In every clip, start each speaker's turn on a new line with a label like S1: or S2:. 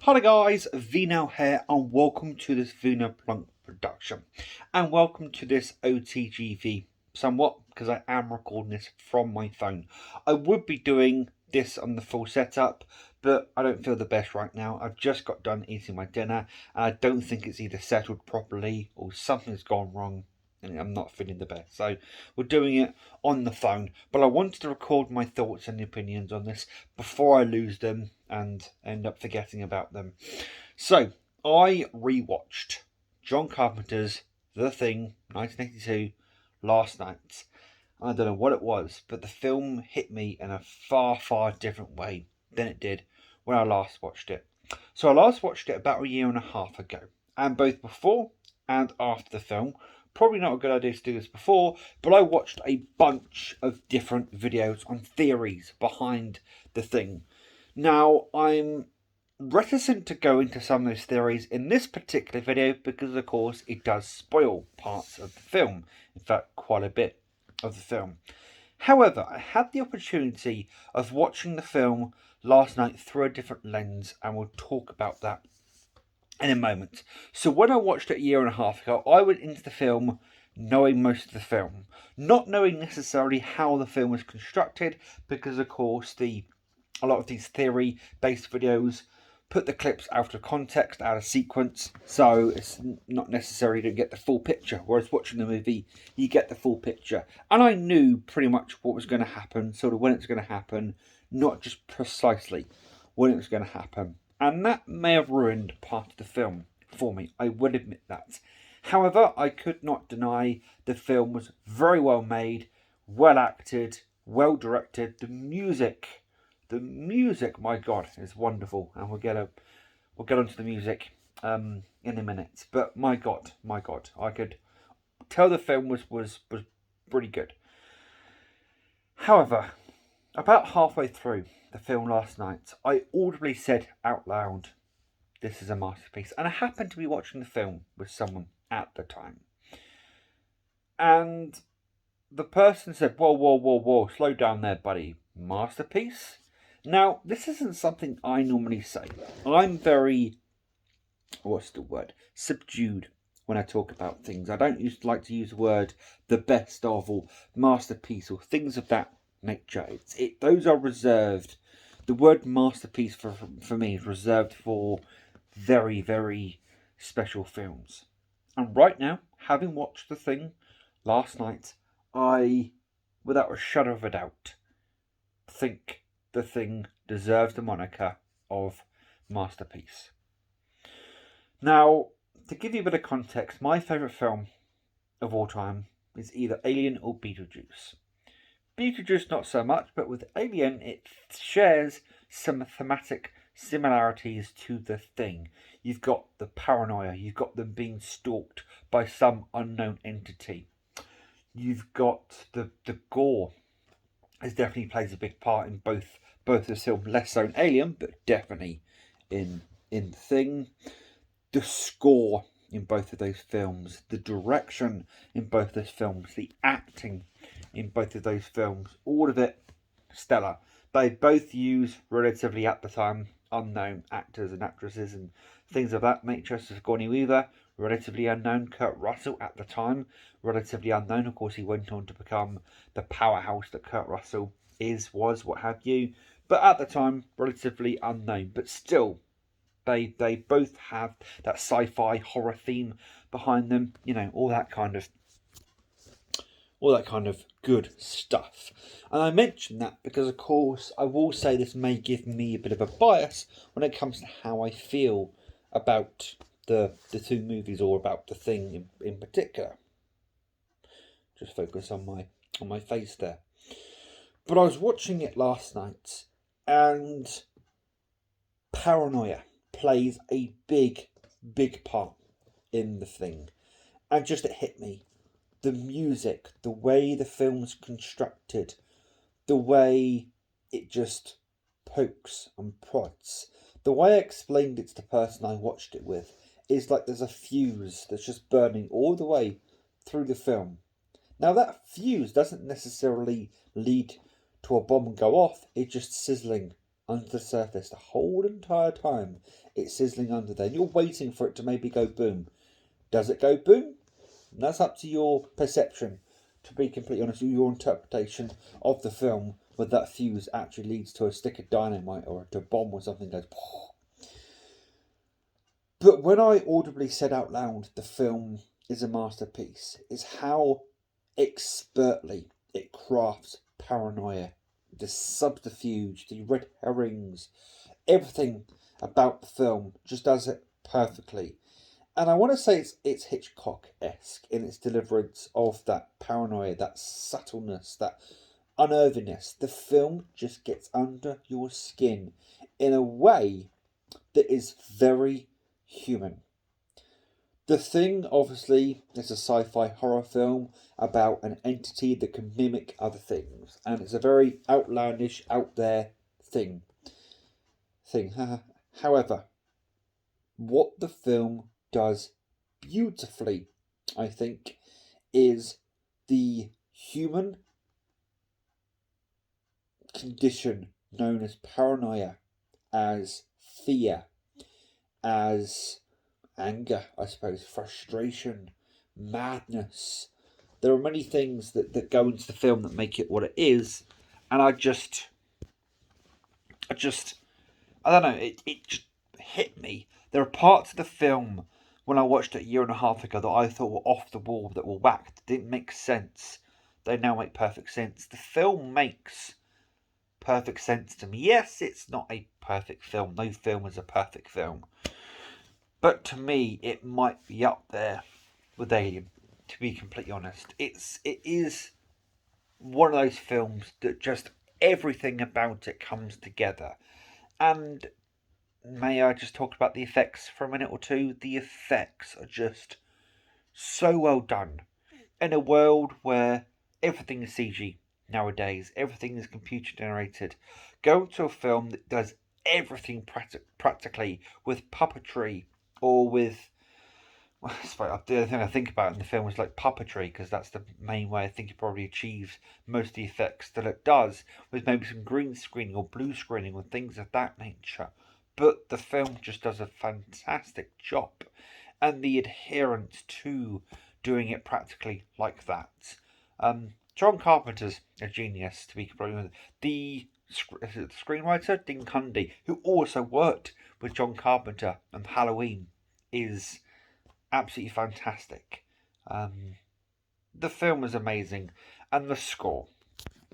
S1: Hi guys, Vino here and welcome to this Vino Plunk production. And welcome to this OTGV somewhat because I am recording this from my phone. I would be doing this on the full setup, but I don't feel the best right now. I've just got done eating my dinner and I don't think it's either settled properly or something's gone wrong and I'm not feeling the best. So we're doing it on the phone, but I wanted to record my thoughts and opinions on this before I lose them and end up forgetting about them. So I rewatched John Carpenter's The Thing 1982 last night. I don't know what it was, but the film hit me in a far different way than it did when I last watched it. So I last watched it about a year and a half ago, and both before and after the film, probably not a good idea to do this before, but I watched a bunch of different videos on theories behind The Thing. Now, I'm reticent to go into some of those theories in this particular video because, of course, it does spoil parts of the film. In fact, quite a bit of the film. However, I had the opportunity of watching the film last night through a different lens, and we'll talk about that in a moment. So when I watched it a year and a half ago, I went into the film knowing most of the film, not knowing necessarily how the film was constructed, because of course a lot of these theory based videos put the clips out of context, out of sequence, so it's not necessary to get the full picture, whereas watching the movie you get the full picture. And I knew pretty much what was going to happen, sort of when it was going to happen, not just precisely when it was going to happen. And that may have ruined part of the film for me, I would admit that. However, I could not deny the film was very well made, well acted, well directed. The music, my God, is wonderful, and we'll get onto the music in a minute. But my God, I could tell the film was pretty good. However, about halfway through the film last night, I audibly said out loud, "This is a masterpiece," and I happened to be watching the film with someone at the time, and the person said, whoa, slow down there, buddy. Masterpiece? Now, this isn't something I normally say. I'm very, what's the word? Subdued when I talk about things. I don't like to use the word the best of or masterpiece or things of that nature. Those are reserved. The word masterpiece for me is reserved for very special films. And right now, having watched The Thing last night, I, without a shadow of a doubt, think The Thing deserves the moniker of masterpiece. Now, to give you a bit of context, my favourite film of all time is either Alien or Beetlejuice. Beetlejuice not so much, but with Alien it shares some thematic similarities to The Thing. You've got the paranoia, you've got them being stalked by some unknown entity. You've got the gore. It definitely plays a big part in both the film, less so in Alien, but definitely in The Thing. The score in both of those films, the direction in both of those films, the acting in both of those films, all of it stellar. They both use relatively at the time unknown actors and actresses and things of that nature. So Sigourney Weaver, relatively unknown. Kurt Russell at the time, relatively unknown. Of course, he went on to become the powerhouse that Kurt Russell was, what have you. But at the time, relatively unknown. But still, they both have that sci-fi horror theme behind them. You know, all that kind of good stuff. And I mention that because, of course, I will say this may give me a bit of a bias when it comes to how I feel about the two movies or about The Thing in particular. Just focus on my face there. But I was watching it last night, and paranoia plays a big part in The Thing. And just it hit me. The music, the way the film's constructed, the way it just pokes and prods. The way I explained it to the person I watched it with is like there's a fuse that's just burning all the way through the film. Now that fuse doesn't necessarily lead to a bomb go off, it's just sizzling under the surface the whole entire time. It's sizzling under there. And you're waiting for it to maybe go boom. Does it go boom? That's up to your perception. To be completely honest, your interpretation of the film, whether that fuse actually leads to a stick of dynamite or to a bomb or something goes. But when I audibly said out loud the film is a masterpiece, it's how expertly it crafts paranoia, the subterfuge, the red herrings, everything about the film just does it perfectly. And I want to say it's Hitchcock-esque in its deliverance of that paranoia, that subtleness, that unnervingness. The film just gets under your skin in a way that is very human. The Thing, obviously, is a sci-fi horror film about an entity that can mimic other things, and it's a very outlandish, out there thing. However, what the film does beautifully, I think, is the human condition known as paranoia, as fear, as anger, I suppose, frustration, madness. There are many things that go into the film that make it what it is, and I don't know, it just hit me. There are parts of the film when I watched it a year and a half ago that I thought were off the wall, that were whacked, didn't make sense. They now make perfect sense. The film makes perfect sense to me. Yes, it's not a perfect film. No film is a perfect film. But to me, it might be up there with Alien, to be completely honest. It is one of those films that just everything about it comes together. And may I just talk about the effects for a minute or two? The effects are just so well done. In a world where everything is CG nowadays, everything is computer generated, go to a film that does everything practically with puppetry or with. Well, the other thing I think about in the film is like puppetry, because that's the main way I think it probably achieves most of the effects that it does, with maybe some green screening or blue screening or things of that nature. But the film just does a fantastic job, and the adherence to doing it practically like that. John Carpenter's a genius, to be completely honest. The screenwriter, Dean Cundey, who also worked with John Carpenter on Halloween, is absolutely fantastic. The film is amazing, and the score.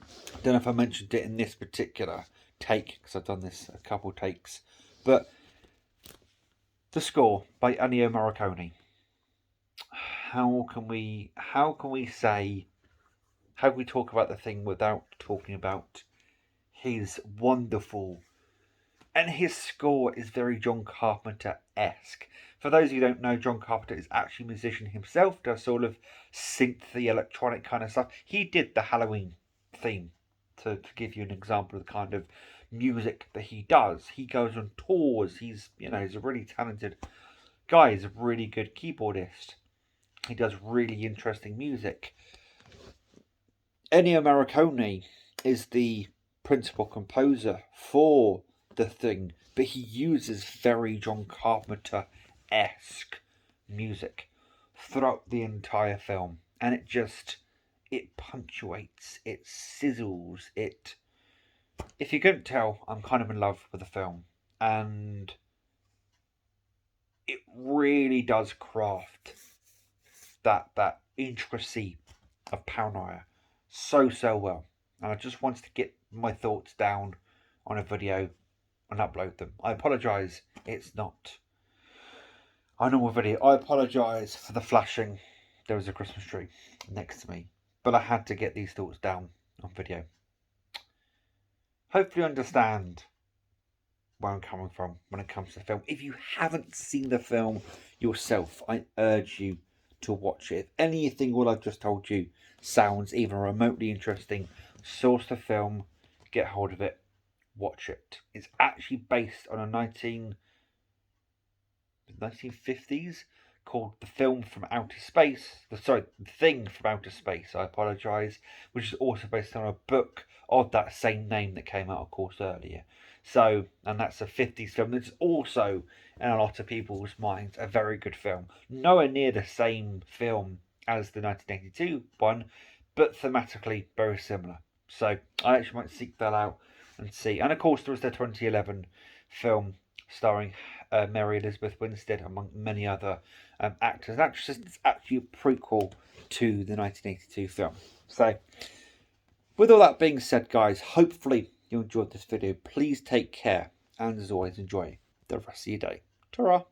S1: I don't know if I mentioned it in this particular take, because I've done this a couple takes, but the score by Ennio Morricone. How can we talk about the thing without talking about his wonderful, and his score is very John Carpenter-esque. For those of you who don't know, John Carpenter is actually a musician himself, does sort of synthy electronic kind of stuff. He did the Halloween theme, to give you an example of the kind of music that he does. He goes on tours. He's a really talented guy. He's a really good keyboardist. He does really interesting music. Ennio Morricone is the principal composer for The Thing, but he uses very John Carpenter-esque music throughout the entire film, and it punctuates, it sizzles, it. If you couldn't tell, I'm kind of in love with the film, and it really does craft that intricacy of paranoia so well. And I just wanted to get my thoughts down on a video and upload them. I apologise, it's not a normal video. I apologise for the flashing. There was a Christmas tree next to me, but I had to get these thoughts down on video. Hopefully you understand where I'm coming from when it comes to the film. If you haven't seen the film yourself, I urge you to watch it. If anything what I've just told you sounds even remotely interesting, source the film, get hold of it, watch it. It's actually based on a 1950s called The Film from Outer Space. The Thing from Outer Space, I apologise, which is also based on a book of that same name that came out, of course, earlier. So, and that's a 50s film. It's also, in a lot of people's minds, a very good film. Nowhere near the same film as the 1982 one, but thematically very similar. So I actually might seek that out and see. And of course, there was the 2011 film starring Mary Elizabeth Winstead, among many other actors and actresses. It's actually a prequel to the 1982 film. So, with all that being said, guys, hopefully you enjoyed this video. Please take care, and as always, enjoy the rest of your day. Ta-ra!